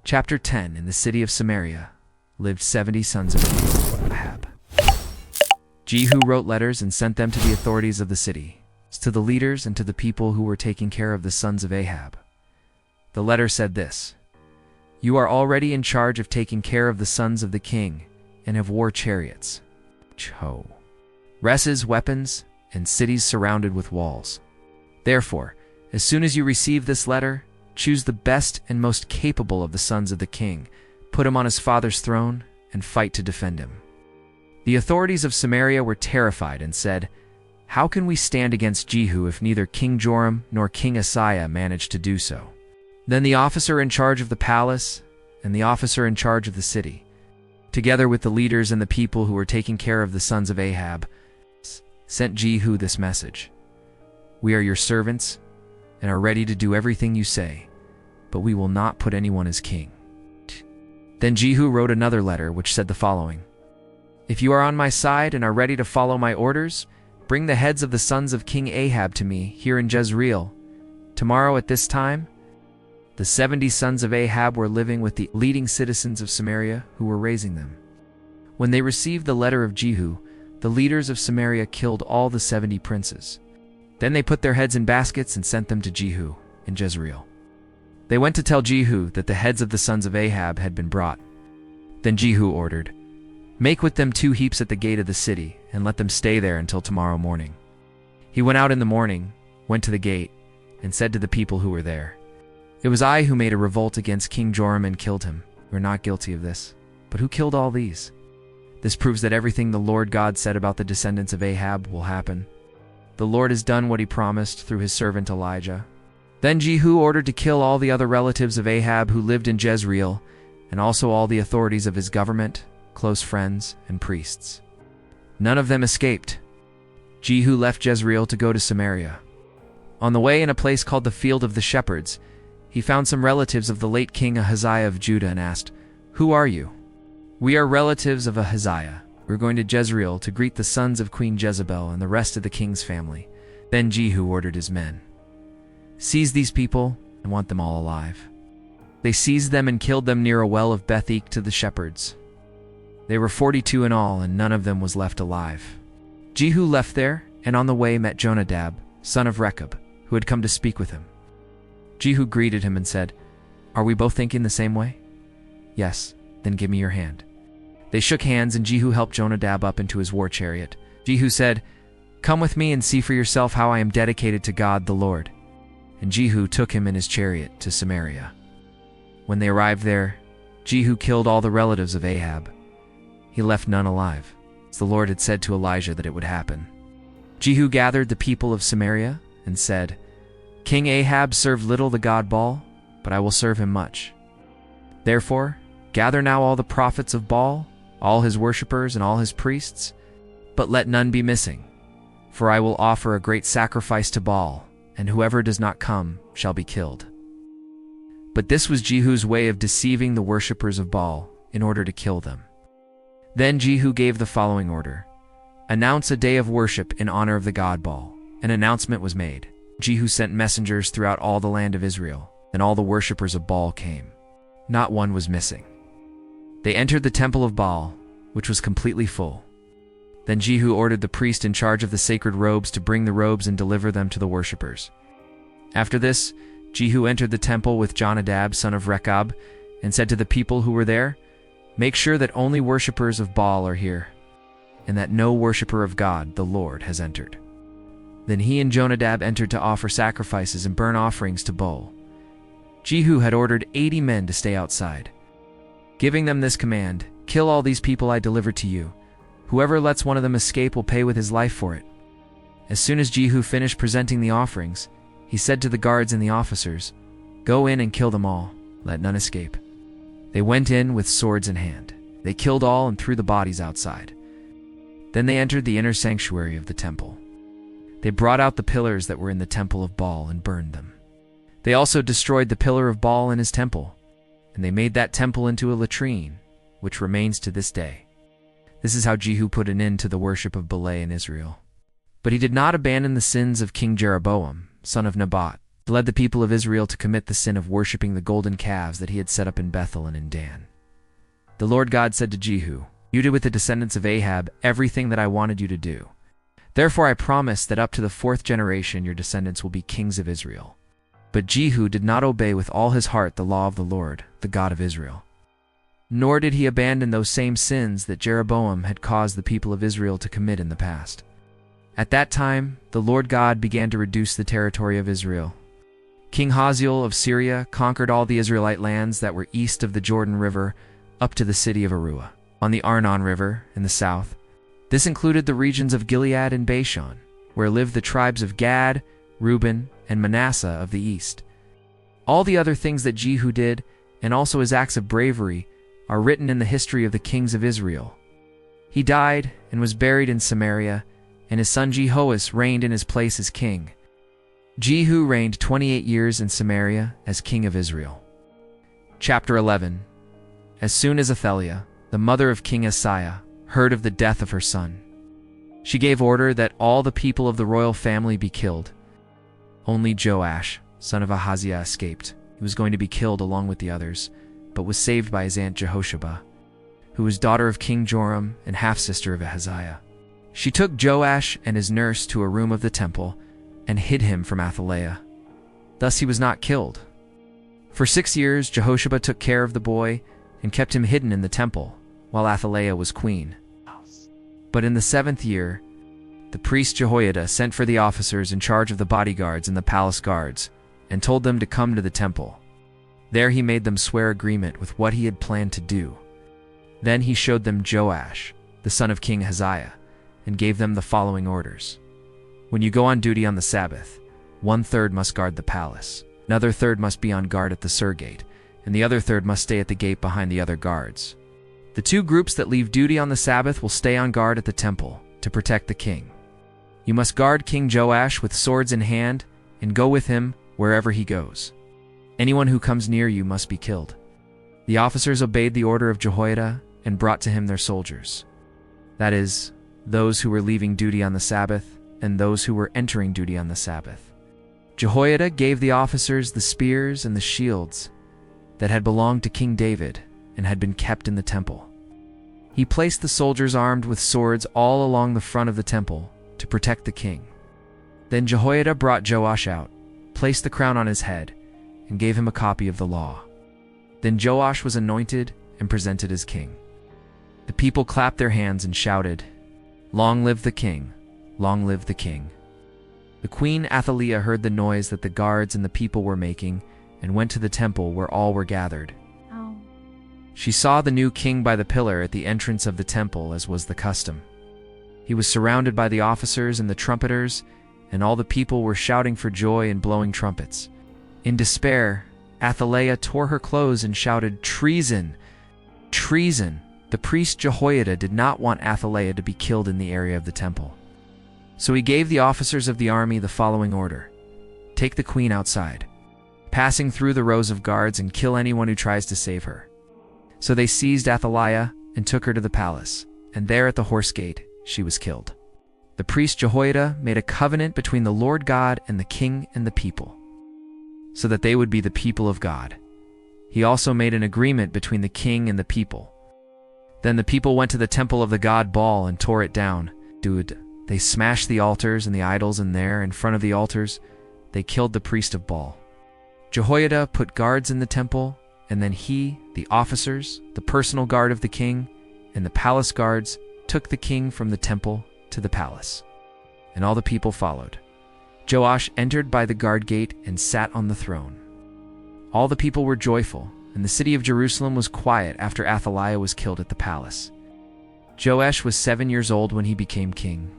Chapter 10. In the city of Samaria lived 70 sons of Ahab. Jehu wrote letters and sent them to the authorities of the city, to the leaders and to the people who were taking care of the sons of Ahab. The letter said this: "You are already in charge of taking care of the sons of the king and of war chariots, reses, weapons, and cities surrounded with walls. Therefore, as soon as you receive this letter, choose the best and most capable of the sons of the king, put him on his father's throne, and fight to defend him." The authorities of Samaria were terrified and said, "How can we stand against Jehu if neither King Joram nor King Ahaziah managed to do so?" Then the officer in charge of the palace and the officer in charge of the city, together with the leaders and the people who were taking care of the sons of Ahab, sent Jehu this message: "We are your servants and are ready to do everything you say, but we will not put anyone as king." Then Jehu wrote another letter which said the following: "If you are on my side and are ready to follow my orders, bring the heads of the sons of King Ahab to me here in Jezreel. Tomorrow at this time." The 70 sons of Ahab were living with the leading citizens of Samaria who were raising them. When they received the letter of Jehu, the leaders of Samaria killed all the 70 princes. Then they put their heads in baskets and sent them to Jehu in Jezreel. They went to tell Jehu that the heads of the sons of Ahab had been brought. Then Jehu ordered, "Make with them 2 heaps at the gate of the city, and let them stay there until tomorrow morning." He went out in the morning, went to the gate, and said to the people who were there, "It was I who made a revolt against King Joram and killed him. We are not guilty of this. But who killed all these? This proves that everything the Lord God said about the descendants of Ahab will happen. The Lord has done what he promised through his servant Elijah." Then Jehu ordered to kill all the other relatives of Ahab who lived in Jezreel, and also all the authorities of his government, close friends, and priests. None of them escaped. Jehu left Jezreel to go to Samaria. On the way, in a place called the Field of the Shepherds, he found some relatives of the late King Ahaziah of Judah and asked, "Who are you?" "We are relatives of Ahaziah. We're going to Jezreel to greet the sons of Queen Jezebel and the rest of the king's family." Then Jehu ordered his men, "Seize these people and want them all alive." They seized them and killed them near a well of Beth-ek to the shepherds. They were 42 in all, and none of them was left alive. Jehu left there, and on the way met Jonadab, son of Rechab, who had come to speak with him. Jehu greeted him and said, "Are we both thinking the same way?" "Yes." "Then give me your hand." They shook hands, and Jehu helped Jonadab up into his war chariot. Jehu said, "Come with me and see for yourself how I am dedicated to God the Lord." And Jehu took him in his chariot to Samaria. When they arrived there, Jehu killed all the relatives of Ahab. He left none alive, as the Lord had said to Elijah that it would happen. Jehu gathered the people of Samaria and said, "King Ahab served little the god Baal, but I will serve him much. Therefore, gather now all the prophets of Baal, all his worshippers and all his priests, but let none be missing. For I will offer a great sacrifice to Baal, and whoever does not come shall be killed." But this was Jehu's way of deceiving the worshippers of Baal in order to kill them. Then Jehu gave the following order: "Announce a day of worship in honor of the god Baal." An announcement was made. Jehu sent messengers throughout all the land of Israel, and all the worshippers of Baal came. Not one was missing. They entered the temple of Baal, which was completely full. Then Jehu ordered the priest in charge of the sacred robes to bring the robes and deliver them to the worshippers. After this, Jehu entered the temple with Jonadab, son of Rechab, and said to the people who were there, "Make sure that only worshippers of Baal are here, and that no worshipper of God, the Lord, has entered." Then he and Jonadab entered to offer sacrifices and burnt offerings to Baal. Jehu had ordered 80 men to stay outside, giving them this command: "Kill all these people I deliver to you. Whoever lets one of them escape will pay with his life for it." As soon as Jehu finished presenting the offerings, he said to the guards and the officers, "Go in and kill them all. Let none escape." They went in with swords in hand. They killed all and threw the bodies outside. Then they entered the inner sanctuary of the temple. They brought out the pillars that were in the temple of Baal and burned them. They also destroyed the pillar of Baal in his temple, and they made that temple into a latrine, which remains to this day. This is how Jehu put an end to the worship of Baal in Israel. But he did not abandon the sins of King Jeroboam, son of Nebat, He led the people of Israel to commit the sin of worshipping the golden calves that he had set up in Bethel and in Dan. The Lord God said to Jehu, "You did with the descendants of Ahab everything that I wanted you to do. Therefore I promise that up to the 4th generation your descendants will be kings of Israel." But Jehu did not obey with all his heart the law of the Lord, the God of Israel. Nor did he abandon those same sins that Jeroboam had caused the people of Israel to commit in the past. At that time, the Lord God began to reduce the territory of Israel. King Hazael of Syria conquered all the Israelite lands that were east of the Jordan River up to the city of Aruah, on the Arnon River in the south. This included the regions of Gilead and Bashan, where lived the tribes of Gad, Reuben, and Manasseh of the east. All the other things that Jehu did, and also his acts of bravery, are written in the history of the kings of Israel. He died and was buried in Samaria, and his son Jehoash reigned in his place as king. Jehu reigned 28 years in Samaria as king of Israel. Chapter 11. As soon as Athaliah, the mother of King Uzziah, heard of the death of her son, she gave order that all the people of the royal family be killed. Only Joash, son of Ahaziah, escaped. He was going to be killed along with the others, but was saved by his aunt Jehosheba, who was daughter of King Joram and half-sister of Ahaziah. She took Joash and his nurse to a room of the temple and hid him from Athaliah. Thus he was not killed. For 6 years Jehosheba took care of the boy and kept him hidden in the temple, while Athaliah was queen. But in the 7th year, the priest Jehoiada sent for the officers in charge of the bodyguards and the palace guards, and told them to come to the temple. There he made them swear agreement with what he had planned to do. Then he showed them Joash, the son of King Ahaziah, and gave them the following orders. When you go on duty on the Sabbath, 1/3 must guard the palace, another third must be on guard at the Sur gate, and the other third must stay at the gate behind the other guards. The 2 groups that leave duty on the Sabbath will stay on guard at the temple to protect the king. You must guard King Joash with swords in hand and go with him wherever he goes. Anyone who comes near you must be killed. The officers obeyed the order of Jehoiada and brought to him their soldiers. That is, those who were leaving duty on the Sabbath and those who were entering duty on the Sabbath. Jehoiada gave the officers the spears and the shields that had belonged to King David and had been kept in the temple. He placed the soldiers armed with swords all along the front of the temple to protect the king. Then Jehoiada brought Joash out, placed the crown on his head, and gave him a copy of the law. Then Joash was anointed and presented as king. The people clapped their hands and shouted, "Long live the king! Long live the king!" The queen Athaliah heard the noise that the guards and the people were making and went to the temple where all were gathered. She saw the new king by the pillar at the entrance of the temple, as was the custom. He was surrounded by the officers and the trumpeters, and all the people were shouting for joy and blowing trumpets. In despair, Athaliah tore her clothes and shouted, "Treason! Treason!" The priest Jehoiada did not want Athaliah to be killed in the area of the temple. So he gave the officers of the army the following order: "Take the queen outside, passing through the rows of guards, and kill anyone who tries to save her." So they seized Athaliah and took her to the palace, and there at the horse gate she was killed. The priest Jehoiada made a covenant between the Lord God and the king and the people, so that they would be the people of God. He also made an agreement between the king and the people. Then the people went to the temple of the god Baal and tore it down. They smashed the altars and the idols, and there, in front of the altars, they killed the priest of Baal. Jehoiada put guards in the temple, and then he, the officers, the personal guard of the king, and the palace guards took the king from the temple to the palace. And all the people followed. Joash entered by the guard gate and sat on the throne. All the people were joyful, and the city of Jerusalem was quiet after Athaliah was killed at the palace. Joash was 7 years old when he became king.